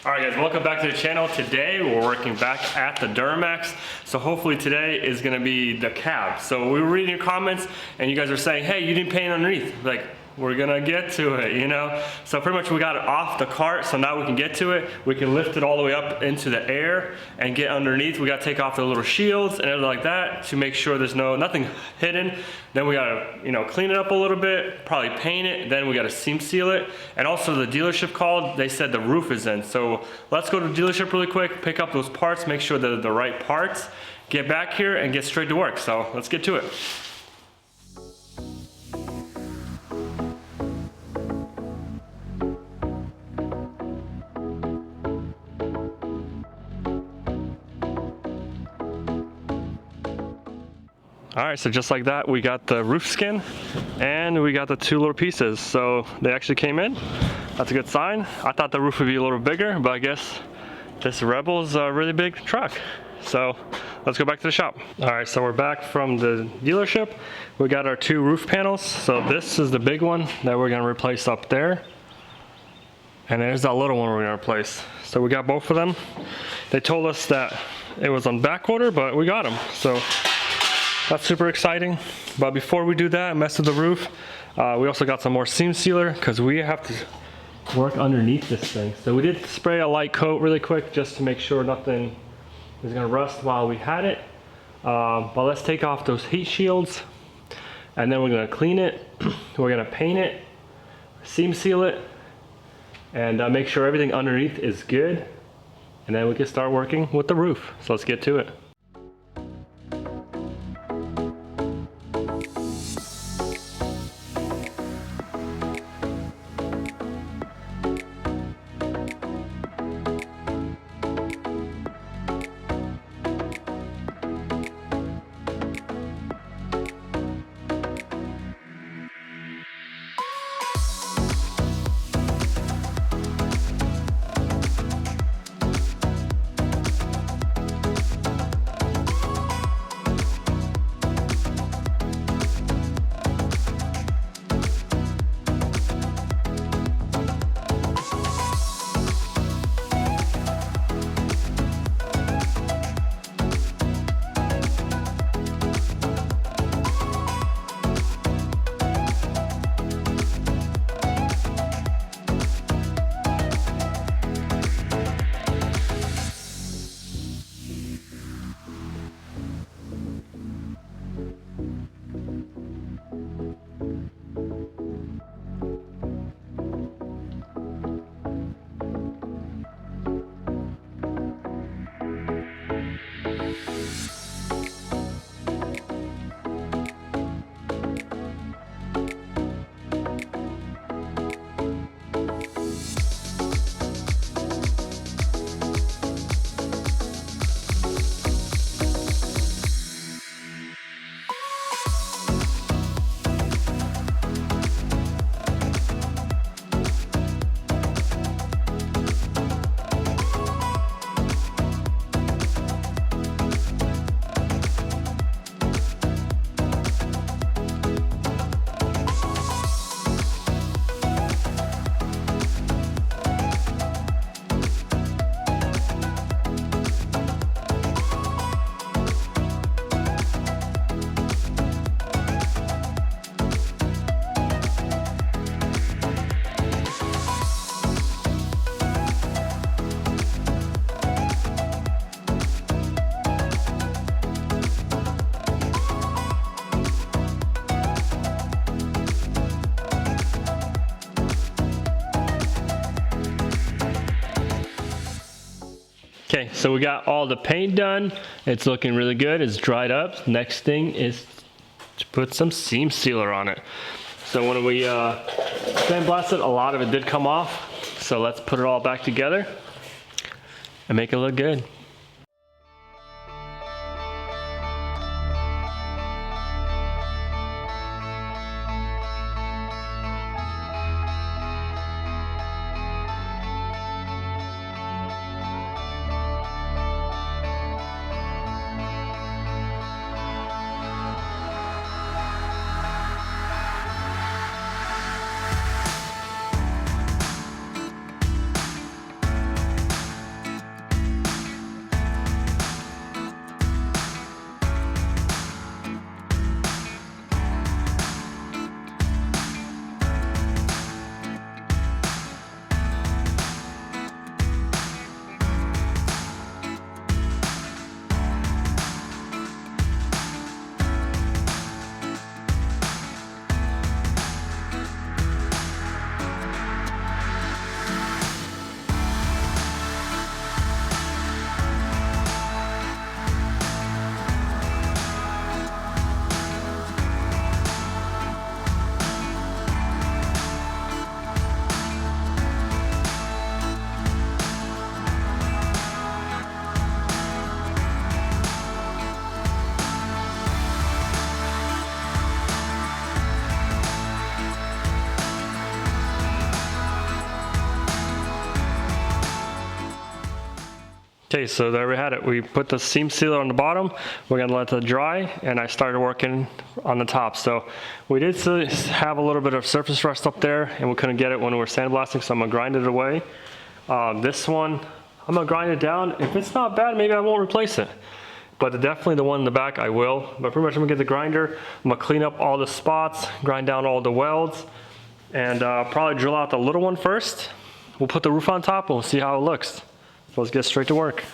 Alright guys, welcome back to the channel. Today we're working back at the Duramax. So hopefully today is going to be the cab. So we were reading your comments and you guys are saying, hey, you didn't paint underneath. Like, we're gonna get to it, you know? So pretty much we got it off the cart, so now we can get to it. We can lift it all the way up into the air and get underneath. We gotta take off the little shields and everything like that to make sure there's nothing hidden. Then we gotta, clean it up a little bit, probably paint it, then we gotta seam seal it. And also the dealership called, they said the roof is in. So let's go to the dealership really quick, pick up those parts, make sure they're the right parts, get back here and get straight to work. So let's get to it. All right, so just like that, we got the roof skin and we got the two little pieces. So they actually came in. That's a good sign. I thought the roof would be a little bigger, but I guess this Rebel's a really big truck. So let's go back to the shop. All right, so we're back from the dealership. We got our two roof panels. So this is the big one that we're gonna replace up there. And there's that little one we're gonna replace. So we got both of them. They told us that it was on back order, but we got them. So that's super exciting. But before we do that, mess with the roof, we also got some more seam sealer because we have to work underneath this thing. So we did spray a light coat really quick just to make sure nothing is gonna rust while we had it. But let's take off those heat shields and then we're gonna clean it. We're gonna paint it, seam seal it, and make sure everything underneath is good. And then we can start working with the roof. So let's get to it. Okay, so we got all the paint done. It's looking really good. It's dried up. Next thing is to put some seam sealer on it. So when we sandblasted, a lot of it did come off. So let's put it all back together and make it look good. Okay, so there we had it. We put the seam sealer on the bottom. We're gonna let it dry, and I started working on the top. So we did have a little bit of surface rust up there, and we couldn't get it when we were sandblasting, so I'm gonna grind it away. This one, I'm gonna grind it down. If it's not bad, maybe I won't replace it. But definitely the one in the back, I will. But pretty much I'm gonna get the grinder, I'm gonna clean up all the spots, grind down all the welds, and probably drill out the little one first. We'll put the roof on top, and we'll see how it looks. So let's get straight to work.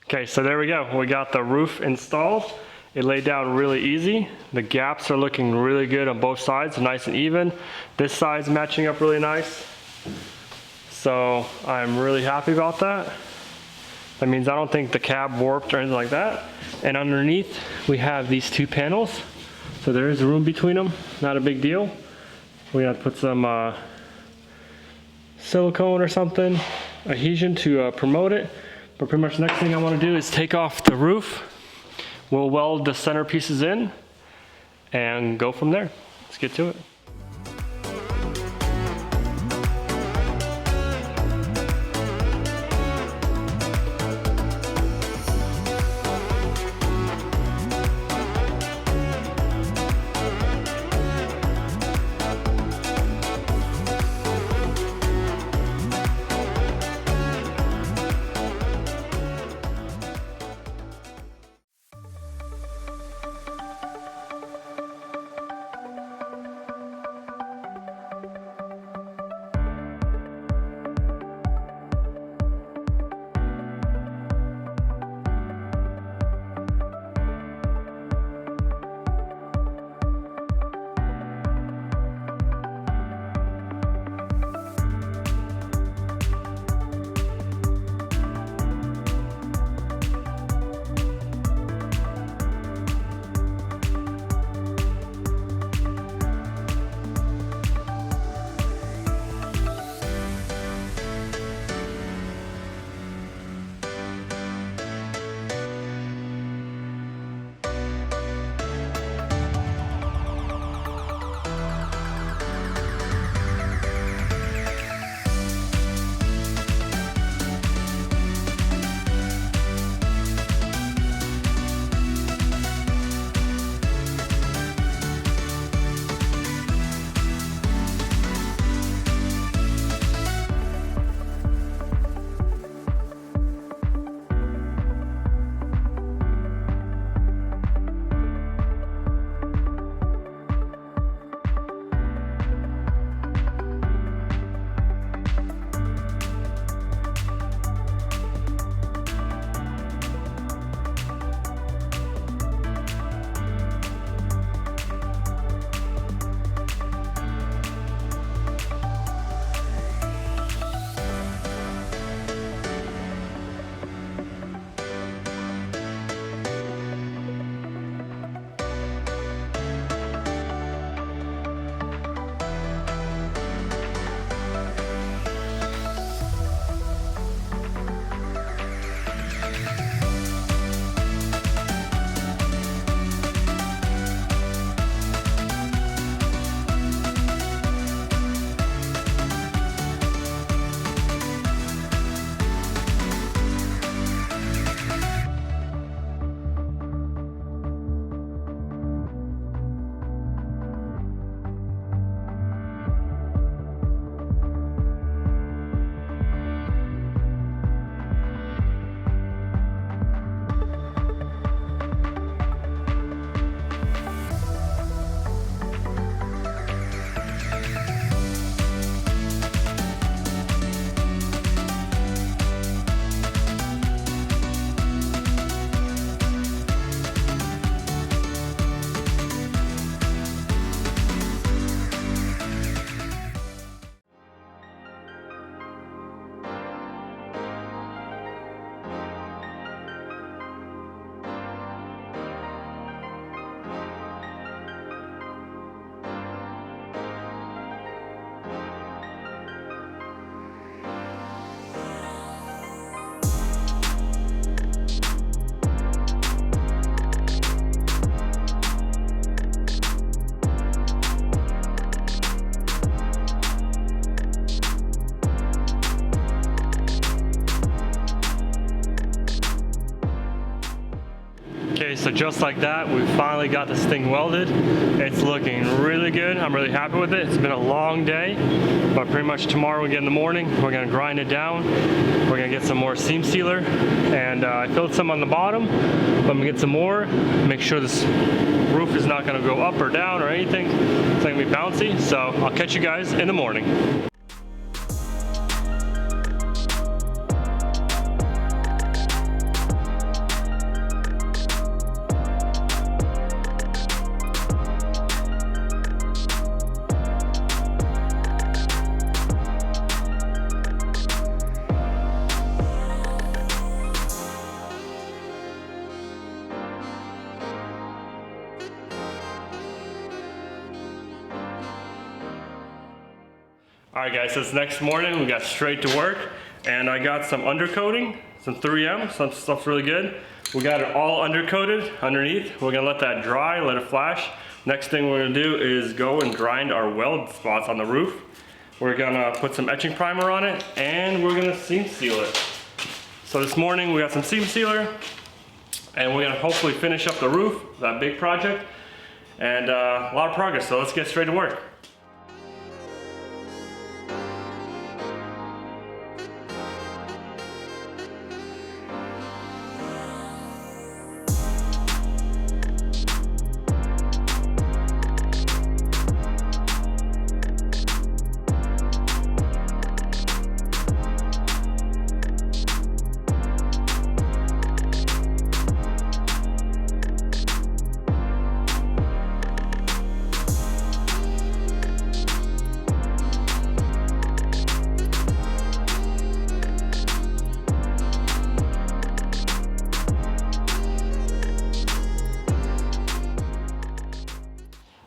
Okay, so there we go. We got the roof installed. It laid down really easy. The gaps are looking really good on both sides, nice and even. This side's matching up really nice. So I'm really happy about that. That means I don't think the cab warped or anything like that. And underneath, we have these two panels. So there is room between them, not a big deal. We're gonna put some silicone or something, adhesion to promote it. But pretty much the next thing I wanna do is take off the roof. We'll weld the center pieces in and go from there. Let's get to it. Okay, so just like that, we finally got this thing welded. It's looking really good. I'm really happy with it. It's been a long day, but pretty much tomorrow we get in the morning, we're gonna grind it down. We're gonna get some more seam sealer, and I filled some on the bottom, but I'm gonna get some more, make sure this roof is not gonna go up or down or anything. It's not gonna be bouncy, so I'll catch you guys in the morning. All right guys, so it's next morning, we got straight to work, and I got some undercoating, some 3M, some stuff's really good. We got it all undercoated underneath. We're gonna let that dry, let it flash. Next thing we're gonna do is go and grind our weld spots on the roof. We're gonna put some etching primer on it, and we're gonna seam seal it. So this morning we got some seam sealer, and we're gonna hopefully finish up the roof, that big project, and a lot of progress, so let's get straight to work.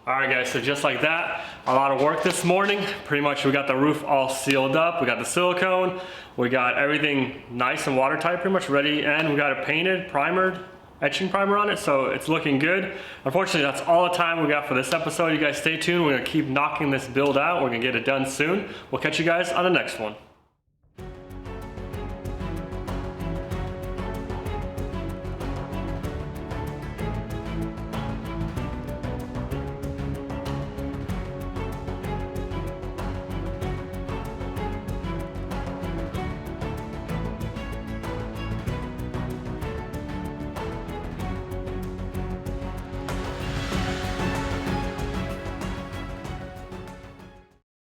Alright guys, so just like that, a lot of work this morning. Pretty much we got the roof all sealed up, we got the silicone, we got everything nice and watertight pretty much ready, and we got it painted, primered, etching primer on it, so it's looking good. Unfortunately, that's all the time we got for this episode. You guys stay tuned, we're gonna keep knocking this build out, we're gonna get it done soon. We'll catch you guys on the next one.